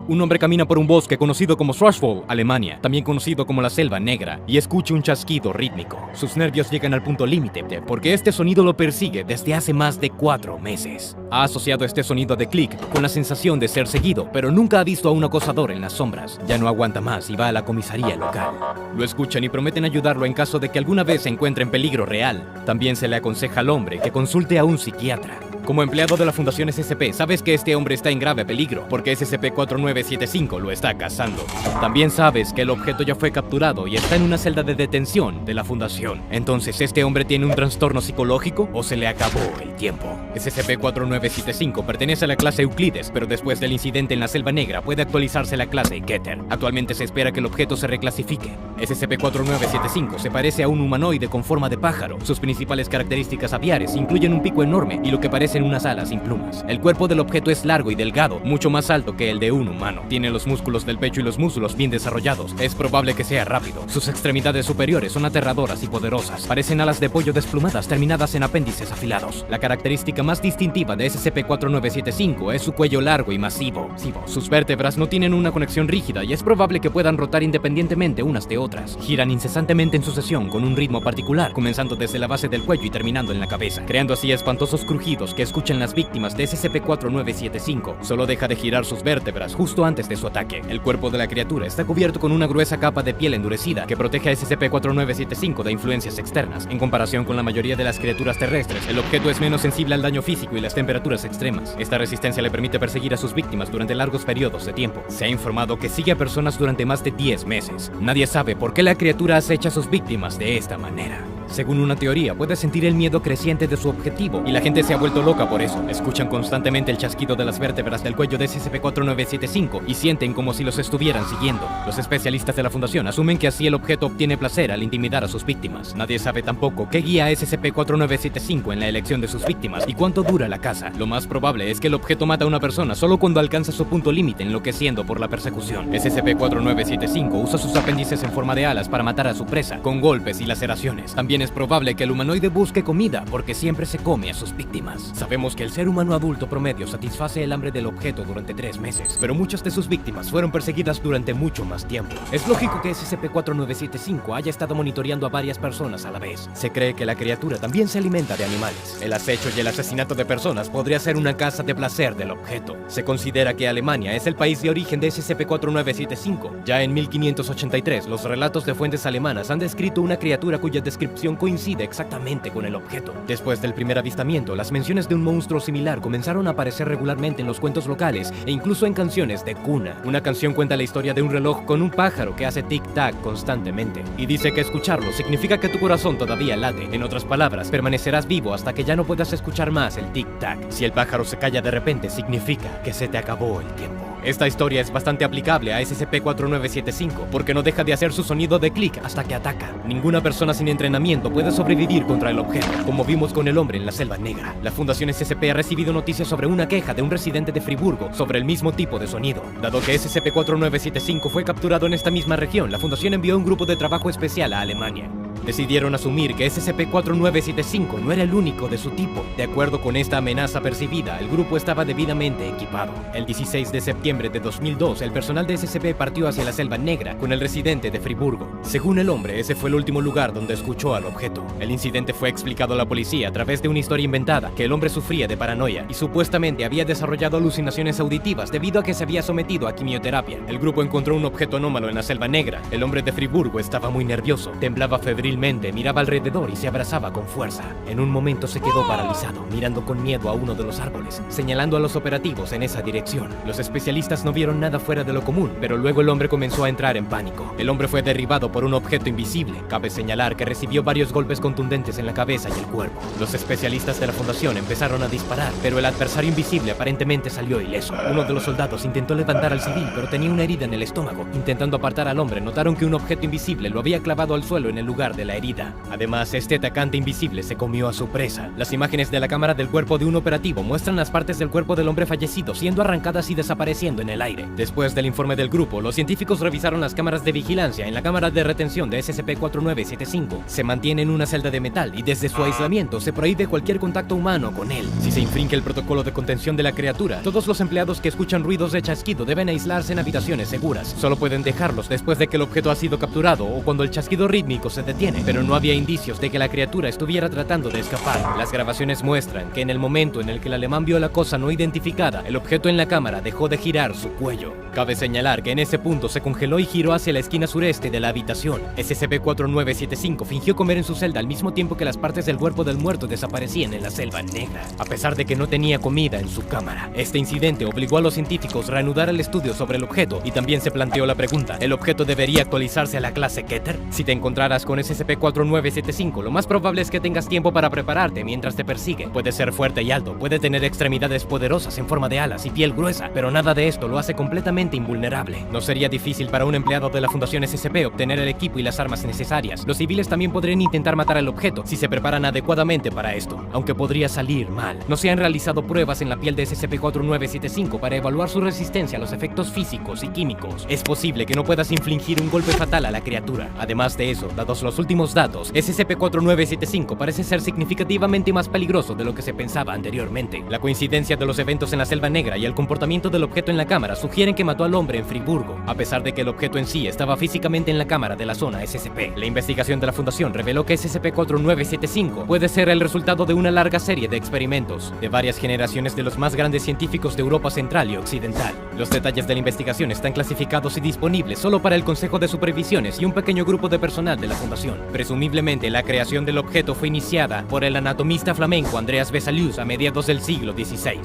Un hombre camina por un bosque conocido como Schwarzwald, Alemania, también conocido como la Selva Negra, y escucha un chasquido rítmico. Sus nervios llegan al punto límite, porque este sonido lo persigue desde hace más de 4 meses. Ha asociado este sonido de clic con la sensación de ser seguido, pero nunca ha visto a un acosador en las sombras. Ya no aguanta más y va a la comisaría local. Lo escuchan y prometen ayudarlo en caso de que alguna vez se encuentre en peligro real. También se le aconseja al hombre que consulte a un psiquiatra. Como empleado de la Fundación SCP, sabes que este hombre está en grave peligro, porque SCP-4975 lo está cazando. También sabes que el objeto ya fue capturado y está en una celda de detención de la Fundación. Entonces, ¿este hombre tiene un trastorno psicológico o se le acabó el tiempo? SCP-4975 pertenece a la clase Euclides, pero después del incidente en la Selva Negra puede actualizarse a la clase Keter. Actualmente se espera que el objeto se reclasifique. SCP-4975 se parece a un humanoide con forma de pájaro. Sus principales características aviares incluyen un pico enorme y lo que parece en unas alas sin plumas. El cuerpo del objeto es largo y delgado, mucho más alto que el de un humano. Tiene los músculos del pecho y los muslos bien desarrollados. Es probable que sea rápido. Sus extremidades superiores son aterradoras y poderosas. Parecen alas de pollo desplumadas terminadas en apéndices afilados. La característica más distintiva de SCP-4975 es su cuello largo y masivo. Sus vértebras no tienen una conexión rígida y es probable que puedan rotar independientemente unas de otras. Giran incesantemente en sucesión con un ritmo particular, comenzando desde la base del cuello y terminando en la cabeza, creando así espantosos crujidos que escuchan las víctimas de SCP-4975. Solo deja de girar sus vértebras justo antes de su ataque. El cuerpo de la criatura está cubierto con una gruesa capa de piel endurecida que protege a SCP-4975 de influencias externas. En comparación con la mayoría de las criaturas terrestres, el objeto es menos sensible al daño físico y las temperaturas extremas. Esta resistencia le permite perseguir a sus víctimas durante largos periodos de tiempo. Se ha informado que sigue a personas durante más de 10 meses. Nadie sabe por qué la criatura acecha a sus víctimas de esta manera. Según una teoría, puede sentir el miedo creciente de su objetivo y la gente se ha vuelto loca por eso. Escuchan constantemente el chasquido de las vértebras del cuello de SCP-4975 y sienten como si los estuvieran siguiendo. Los especialistas de la Fundación asumen que así el objeto obtiene placer al intimidar a sus víctimas. Nadie sabe tampoco qué guía a SCP-4975 en la elección de sus víctimas y cuánto dura la caza. Lo más probable es que el objeto mata a una persona solo cuando alcanza su punto límite, enloqueciendo por la persecución. SCP-4975 usa sus apéndices en forma de alas para matar a su presa, con golpes y laceraciones. También es probable que el humanoide busque comida porque siempre se come a sus víctimas. Sabemos que el ser humano adulto promedio satisface el hambre del objeto durante 3 meses, pero muchas de sus víctimas fueron perseguidas durante mucho más tiempo. Es lógico que SCP-4975 haya estado monitoreando a varias personas a la vez. Se cree que la criatura también se alimenta de animales. El acecho y el asesinato de personas podría ser una caza de placer del objeto. Se considera que Alemania es el país de origen de SCP-4975. Ya en 1583, los relatos de fuentes alemanas han descrito una criatura cuya descripción coincide exactamente con el objeto. Después del primer avistamiento, las menciones de un monstruo similar comenzaron a aparecer regularmente en los cuentos locales e incluso en canciones de cuna. Una canción cuenta la historia de un reloj con un pájaro que hace tic-tac constantemente y dice que escucharlo significa que tu corazón todavía late. En otras palabras, permanecerás vivo hasta que ya no puedas escuchar más el tic-tac. Si el pájaro se calla de repente, significa que se te acabó el tiempo. Esta historia es bastante aplicable a SCP-4975 porque no deja de hacer su sonido de clic hasta que ataca. Ninguna persona sin entrenamiento puede sobrevivir contra el objeto, como vimos con el hombre en la Selva Negra. La Fundación SCP ha recibido noticias sobre una queja de un residente de Friburgo sobre el mismo tipo de sonido. Dado que SCP-4975 fue capturado en esta misma región, la Fundación envió un grupo de trabajo especial a Alemania. Decidieron asumir que SCP-4975 no era el único de su tipo. De acuerdo con esta amenaza percibida, el grupo estaba debidamente equipado. El 16 de septiembre de 2002, el personal de SCP partió hacia la Selva Negra con el residente de Friburgo. Según el hombre, ese fue el último lugar donde escuchó al objeto. El incidente fue explicado a la policía a través de una historia inventada, que el hombre sufría de paranoia y supuestamente había desarrollado alucinaciones auditivas debido a que se había sometido a quimioterapia. El grupo encontró un objeto anómalo en la Selva Negra. El hombre de Friburgo estaba muy nervioso, temblaba febril, miraba alrededor y se abrazaba con fuerza. En un momento se quedó paralizado, mirando con miedo a uno de los árboles, señalando a los operativos en esa dirección. Los especialistas no vieron nada fuera de lo común, pero luego el hombre comenzó a entrar en pánico. El hombre fue derribado por un objeto invisible. Cabe señalar que recibió varios golpes contundentes en la cabeza y el cuerpo. Los especialistas de la Fundación empezaron a disparar, pero el adversario invisible aparentemente salió ileso. Uno de los soldados intentó levantar al civil, pero tenía una herida en el estómago. Intentando apartar al hombre, notaron que un objeto invisible lo había clavado al suelo en el lugar de de la herida. Además, este atacante invisible se comió a su presa. Las imágenes de la cámara del cuerpo de un operativo muestran las partes del cuerpo del hombre fallecido siendo arrancadas y desapareciendo en el aire. Después del informe del grupo, los científicos revisaron las cámaras de vigilancia en la cámara de retención de SCP-4975. Se mantiene en una celda de metal y desde su aislamiento se prohíbe cualquier contacto humano con él. Si se infringe el protocolo de contención de la criatura, todos los empleados que escuchan ruidos de chasquido deben aislarse en habitaciones seguras. Solo pueden dejarlos después de que el objeto ha sido capturado o cuando el chasquido rítmico se detiene, pero no había indicios de que la criatura estuviera tratando de escapar. Las grabaciones muestran que en el momento en el que el alemán vio la cosa no identificada, el objeto en la cámara dejó de girar su cuello. Cabe señalar que en ese punto se congeló y giró hacia la esquina sureste de la habitación. SCP-4975 fingió comer en su celda al mismo tiempo que las partes del cuerpo del muerto desaparecían en la selva negra, a pesar de que no tenía comida en su cámara. Este incidente obligó a los científicos a reanudar el estudio sobre el objeto y también se planteó la pregunta: ¿el objeto debería actualizarse a la clase Keter? Si te encontraras con SCP-4975, lo más probable es que tengas tiempo para prepararte mientras te persigue. Puede ser fuerte y alto, puede tener extremidades poderosas en forma de alas y piel gruesa, pero nada de esto lo hace completamente invulnerable. No sería difícil para un empleado de la Fundación SCP obtener el equipo y las armas necesarias. Los civiles también podrían intentar matar al objeto si se preparan adecuadamente para esto, aunque podría salir mal. No se han realizado pruebas en la piel de SCP-4975 para evaluar su resistencia a los efectos físicos y químicos. Es posible que no puedas infligir un golpe fatal a la criatura. Además de eso, dados los últimos datos, SCP-4975 parece ser significativamente más peligroso de lo que se pensaba anteriormente. La coincidencia de los eventos en la Selva Negra y el comportamiento del objeto en la cámara sugieren que mató al hombre en Friburgo, a pesar de que el objeto en sí estaba físicamente en la cámara de la zona SCP. La investigación de la Fundación reveló que SCP-4975 puede ser el resultado de una larga serie de experimentos de varias generaciones de los más grandes científicos de Europa Central y Occidental. Los detalles de la investigación están clasificados y disponibles solo para el Consejo de Supervisiones y un pequeño grupo de personal de la Fundación. Presumiblemente, la creación del objeto fue iniciada por el anatomista flamenco Andreas Vesalius a mediados del siglo XVI.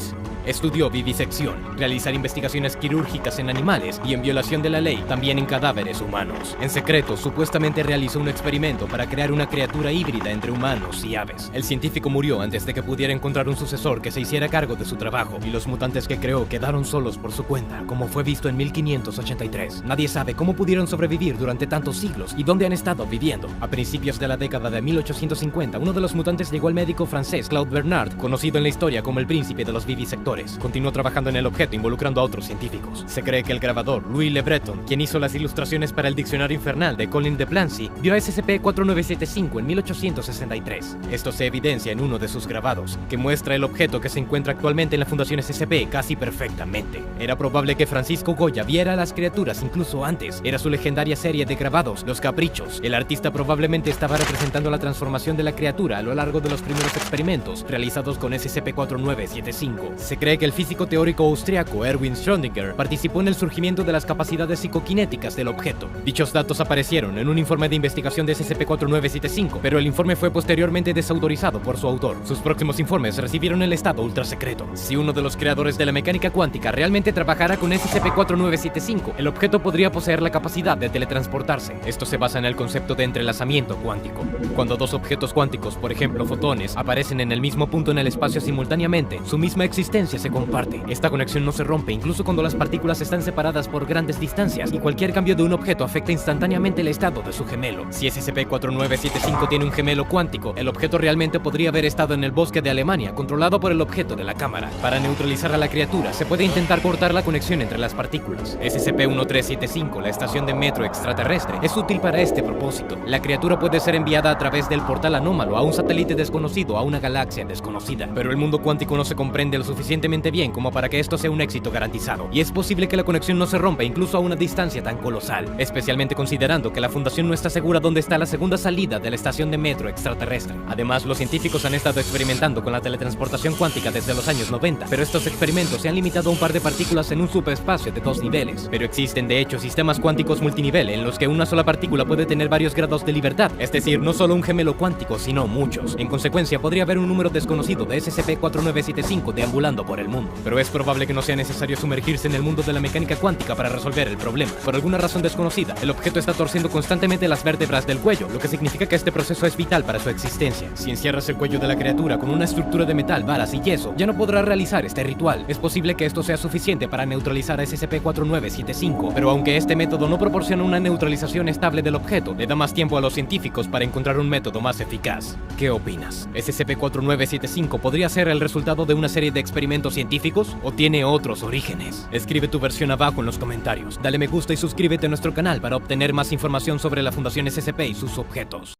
Estudió vivisección, realizar investigaciones quirúrgicas en animales y en violación de la ley, también en cadáveres humanos. En secreto, supuestamente realizó un experimento para crear una criatura híbrida entre humanos y aves. El científico murió antes de que pudiera encontrar un sucesor que se hiciera cargo de su trabajo, y los mutantes que creó quedaron solos por su cuenta, como fue visto en 1583. Nadie sabe cómo pudieron sobrevivir durante tantos siglos y dónde han estado viviendo. A principios de la década de 1850, uno de los mutantes llegó al médico francés Claude Bernard, conocido en la historia como el príncipe de los vivisectores. Continuó trabajando en el objeto involucrando a otros científicos. Se cree que el grabador Louis Le Breton, quien hizo las ilustraciones para el Diccionario Infernal de Colin de Plancy, vio a SCP-4975 en 1863. Esto se evidencia en uno de sus grabados, que muestra el objeto que se encuentra actualmente en la Fundación SCP casi perfectamente. Era probable que Francisco Goya viera a las criaturas incluso antes. Era su legendaria serie de grabados, Los Caprichos. El artista probablemente estaba representando la transformación de la criatura a lo largo de los primeros experimentos realizados con SCP-4975. Se cree que el físico teórico austriaco Erwin Schrödinger participó en el surgimiento de las capacidades psicoquinéticas del objeto. Dichos datos aparecieron en un informe de investigación de SCP-4975, pero el informe fue posteriormente desautorizado por su autor. Sus próximos informes recibieron el estado ultrasecreto. Si uno de los creadores de la mecánica cuántica realmente trabajara con SCP-4975, el objeto podría poseer la capacidad de teletransportarse. Esto se basa en el concepto de entrelazamiento cuántico. Cuando dos objetos cuánticos, por ejemplo fotones, aparecen en el mismo punto en el espacio simultáneamente, su misma existencia se comparte. Esta conexión no se rompe incluso cuando las partículas están separadas por grandes distancias, y cualquier cambio de un objeto afecta instantáneamente el estado de su gemelo. Si SCP-4975 tiene un gemelo cuántico, el objeto realmente podría haber estado en el bosque de Alemania, controlado por el objeto de la cámara. Para neutralizar a la criatura, se puede intentar cortar la conexión entre las partículas. SCP-1375, la estación de metro extraterrestre, es útil para este propósito. La criatura puede ser enviada a través del portal anómalo a un satélite desconocido a una galaxia desconocida, pero el mundo cuántico no se comprende lo suficientemente bien como para que esto sea un éxito garantizado, y es posible que la conexión no se rompa incluso a una distancia tan colosal, especialmente considerando que la Fundación no está segura dónde está la segunda salida de la estación de metro extraterrestre. Además, los científicos han estado experimentando con la teletransportación cuántica desde los años 90, pero estos experimentos se han limitado a un par de partículas en un subespacio de 2 niveles. Pero existen de hecho sistemas cuánticos multinivel en los que una sola partícula puede tener varios grados de libertad, es decir, no solo un gemelo cuántico, sino muchos. En consecuencia, podría haber un número desconocido de SCP-4975 deambulando por el mundo, pero es probable que no sea necesario sumergirse en el mundo de la mecánica cuántica para resolver el problema. Por alguna razón desconocida, el objeto está torciendo constantemente las vértebras del cuello, lo que significa que este proceso es vital para su existencia. Si encierras el cuello de la criatura con una estructura de metal, varas y yeso, ya no podrá realizar este ritual. Es posible que esto sea suficiente para neutralizar a SCP-4975, pero aunque este método no proporciona una neutralización estable del objeto, le da más tiempo a los los científicos para encontrar un método más eficaz. ¿Qué opinas? ¿SCP-4975 podría ser el resultado de una serie de experimentos científicos o tiene otros orígenes? Escribe tu versión abajo en los comentarios. Dale me gusta y suscríbete a nuestro canal para obtener más información sobre la Fundación SCP y sus objetos.